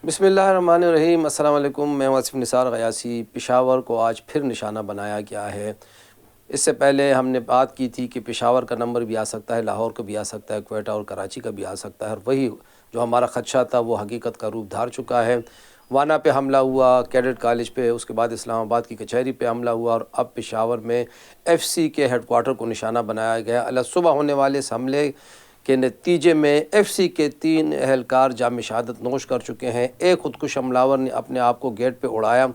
बिस्मिल्लाहिर्रहमानिर्रहीम। अस्सलाम वालेकुम। मैं आसिफ निसार गयासी। पेशावर को आज फिर निशाना बनाया गया है। इससे पहले हमने बात की थी कि पेशावर का नंबर भी आ सकता है, लाहौर का भी आ सकता है, क्वेटा और कराची का भी आ सकता है, और वही जो हमारा खदशा था वो हकीकत का रूप धार चुका है। वाना पे हमला हुआ, कैडेट कॉलेज पे, उसके बाद इस्लामाबाद की कचहरी पे हमला हुआ, और अब पेशावर में एफसी के हेडक्वार्टर को निशाना बनाया गया। अल सुबह होने वाले इस हमले के नतीजे में एफसी के 3 एहलकार जाम शहादत नोश कर चुके हैं। एक खुदकुश हमलावर ने अपने आप को गेट पे उड़ाया,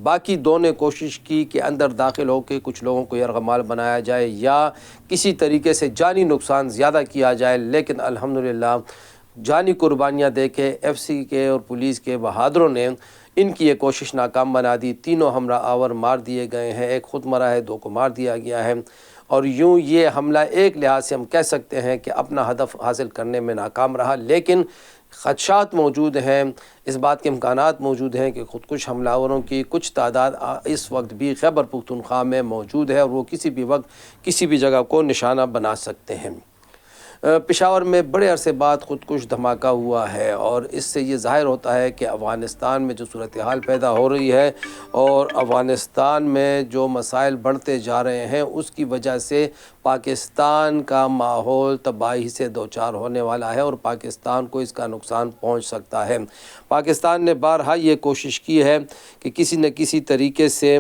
बाकी 2 ने कोशिश की कि अंदर दाखिल होकर कुछ लोगों को यरगमाल बनाया जाए या किसी तरीके से जानी नुकसान ज़्यादा किया जाए, लेकिन अल्हम्दुलिल्लाह जानी कुर्बानियाँ दे के एफसी के और पुलिस के बहादुरों ने इनकी ये कोशिश नाकाम बना दी। 3 हमला आवर मार दिए गए हैं, एक खुद मरा है, 2 को मार दिया गया है। और यूँ ये हमला एक लिहाज से हम कह सकते हैं कि अपना हदफ हासिल करने में नाकाम रहा, लेकिन ख़दशात मौजूद हैं, इस बात के इम्कानात मौजूद हैं कि ख़ुदकुश हमलावरों की कुछ तादाद इस वक्त भी खैबर पख्तूनख्वा में मौजूद है और वो किसी भी वक्त किसी भी जगह को निशाना बना सकते हैं। पेशावर में बड़े अरसे बाद ख़ुदकुश धमाका हुआ है और इससे ये ज़ाहिर होता है कि अफ़गानिस्तान में जो सूरत हाल पैदा हो रही है और अफ़गानिस्तान में जो मसाइल बढ़ते जा रहे हैं उसकी वजह से पाकिस्तान का माहौल तबाही से दो चार होने वाला है और पाकिस्तान को इसका नुकसान पहुंच सकता है। पाकिस्तान ने बारहा ये कोशिश की है कि किसी न किसी तरीके से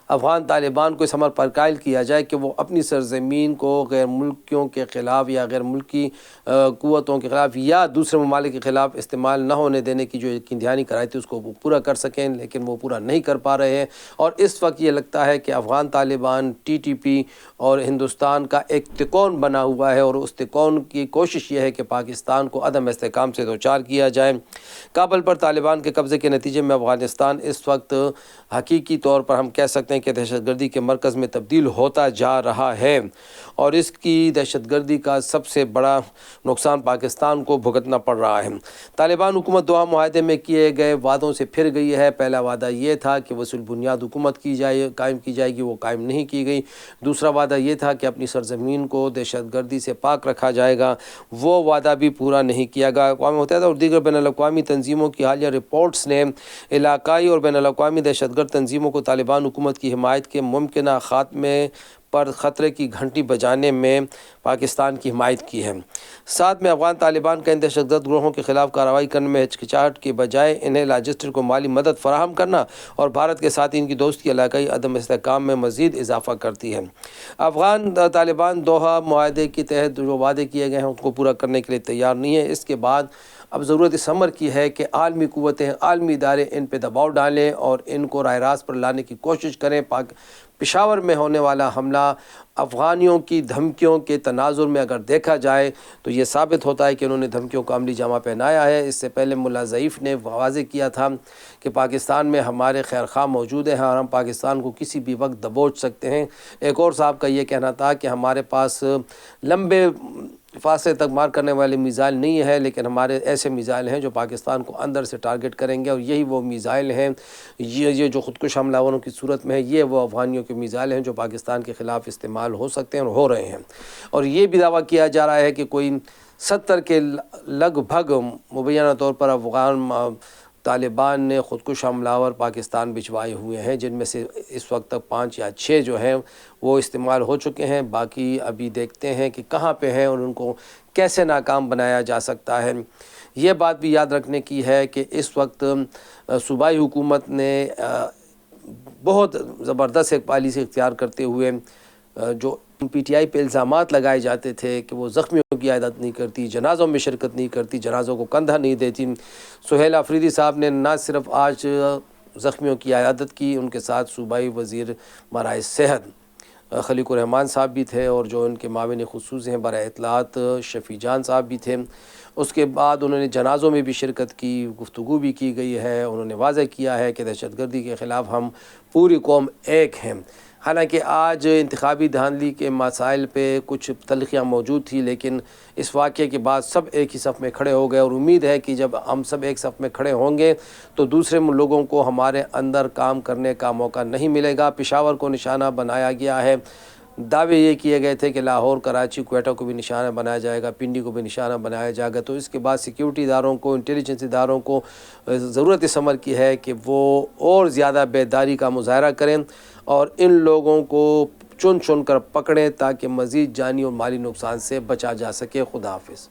अफ़गान तालिबान को इस अमर पर कायल किया जाए कि वो अपनी सरज़मीन को गैर मुल्कियों के ख़िलाफ़ या गैर मुल्की क़ुव्वतों के ख़िलाफ़ या दूसरे ममालिक के ख़िलाफ़ इस्तेमाल न होने देने की जो यकीन दहानी कराई थी उसको वो पूरा कर सकें, लेकिन वो पूरा नहीं कर पा रहे हैं। और इस वक्त ये लगता है कि अफ़गान तालिबान, TTP और हिंदुस्तान का एक तिकोन बना हुआ है और उस तिकोन की कोशिश ये है कि पाकिस्तान को अदम इस्तेहकाम से दो चार किया जाए। काबुल पर तालिबान के कब्ज़े के नतीजे में अफ़गानिस्तान इस वक्त हकीकी तौर पर हम कह सकते हैं कि दहशतगर्दी के मरकज़ में तब्दील होता जा रहा है और इसकी दहशतगर्दी का सबसे बड़ा नुकसान पाकिस्तान को भुगतना पड़ रहा है। तालिबान हुकूमत दोहा मुआहदे में किए गए वादों से फिर गई है। पहला वादा ये था कि वसूल बुनियाद हुकूमत कायम की जाएगी, वो कायम नहीं की गई। दूसरा वादा ये था कि अपनी सरजमीन को दहशतगर्दी से पाक रखा जाएगा, वो वादा भी पूरा नहीं किया गया। अक़वाम मुत्तहिदा और दीगर बैनुल-अक़वामी तंजीमों की हालिया रिपोर्ट्स ने इलाकाई और बैनुल-अक़वामी दहशतगर्द तंजीमों को तालिबान हुकूमत की हिमायत के मुमकिना ख़ात्मे पर ख़तरे की घंटी बजाने में पाकिस्तान की हिमायत की है। साथ में अफ़गान तालिबान का इन दहशतगर्द ग्रोहों के ख़िलाफ़ कार्रवाई करने में हिचकिचाहट के बजाय इन्हें लॉजिस्टिक को माली मदद फराहम करना और भारत के साथ इनकी दोस्ती इलाकाई अदम इस्तेहकाम में मज़ीद इजाफ़ा करती है। अफ़गान तालिबान दोहा मुआहदे के तहत जो वादे किए गए हैं उनको पूरा करने के लिए तैयार नहीं है। इसके बाद अब ज़रूरत इस अमर की है कि आलमी क़ुव्वतें, आलमी इदारे इन पर दबाव डालें और इनको राह रास्त पर लाने की कोशिश करें। पेशावर में होने वाला हमला अफ़गानियों की धमकियों के तनाजुर में अगर देखा जाए तो ये साबित होता है कि उन्होंने धमकियों को अमली जामा पहनाया है। इससे पहले मुल्ला ज़ईफ़ ने वाज़ेह किया था कि पाकिस्तान में हमारे खैर ख़्वाह मौजूद हैं और हम पाकिस्तान को किसी भी वक्त दबोच सकते हैं। एक और साहब का ये कहना था कि हमारे पास लंबे फासले तक मार करने वाले मिज़ाइल नहीं है, लेकिन हमारे ऐसे मिज़ाइल हैं जो पाकिस्तान को अंदर से टारगेट करेंगे और यही वो मिज़ाइल हैं, ये जो ख़ुदकुश हमलावरों की सूरत में है, ये वो अफ़गानियों के मिज़ाइल हैं जो पाकिस्तान के ख़िलाफ़ इस्तेमाल हो सकते हैं और हो रहे हैं। और ये भी दावा किया जा रहा है कि कोई 70 के लगभग मुबैना तौर पर अफ़गान तालिबान ने ख़ुदकुश हमलावर पाकिस्तान भिजवाए हुए हैं, जिनमें से इस वक्त तक 5 या 6 जो हैं वो इस्तेमाल हो चुके हैं। बाकी अभी देखते हैं कि कहाँ पे हैं और उनको कैसे नाकाम बनाया जा सकता है। ये बात भी याद रखने की है कि इस वक्त सूबाई हुकूमत ने बहुत ज़बरदस्त एक पॉलिसी इख्तियार करते हुए जो PTI पे इल्ज़ामात लगाए जाते थे कि वो ज़ख्मियों की इयादत नहीं करती, जनाज़ों में शिरकत नहीं करती, जनाज़ों को कंधा नहीं देती। सुहेल आफरीदी साहब ने न सिर्फ आज ज़ख्मियों की इयादत की, उनके साथ सूबाई वज़ीर बराए सेहत खलीकुर रहमान साहब भी थे और जो उनके माविन खुसूस हैं बराए इत्तलात शफ़ी जान साहब भी थे। उसके बाद उन्होंने जनाज़ों में भी शिरकत की, गुफ्तगू भी की गई है। उन्होंने वाज़ेह किया है कि दहशतगर्दी के ख़िलाफ़ हम पूरी कौम एक हैं। हालांकि आज इंतखाबी धांधली के मसाइल पे कुछ तल्ख़ियाँ मौजूद थी, लेकिन इस वाक़े के बाद सब एक ही सफ़ में खड़े हो गए और उम्मीद है कि जब हम सब एक सफ़ में खड़े होंगे तो दूसरे लोगों को हमारे अंदर काम करने का मौका नहीं मिलेगा। पेशावर को निशाना बनाया गया है। دعوے یہ کیے گئے تھے کہ لاہور، کراچی، کوئٹہ کو بھی نشانہ بنایا جائے گا، پنڈی کو بھی نشانہ بنایا جائے گا۔ تو اس کے بعد سیکیورٹی اداروں کو، انٹیلیجنس اداروں کو ضرورت اس امر کی ہے کہ وہ اور زیادہ بیداری کا مظاہرہ کریں اور ان لوگوں کو چن چن کر پکڑیں تاکہ مزید جانی اور مالی نقصان سے بچا جا سکے۔ خدا حافظ۔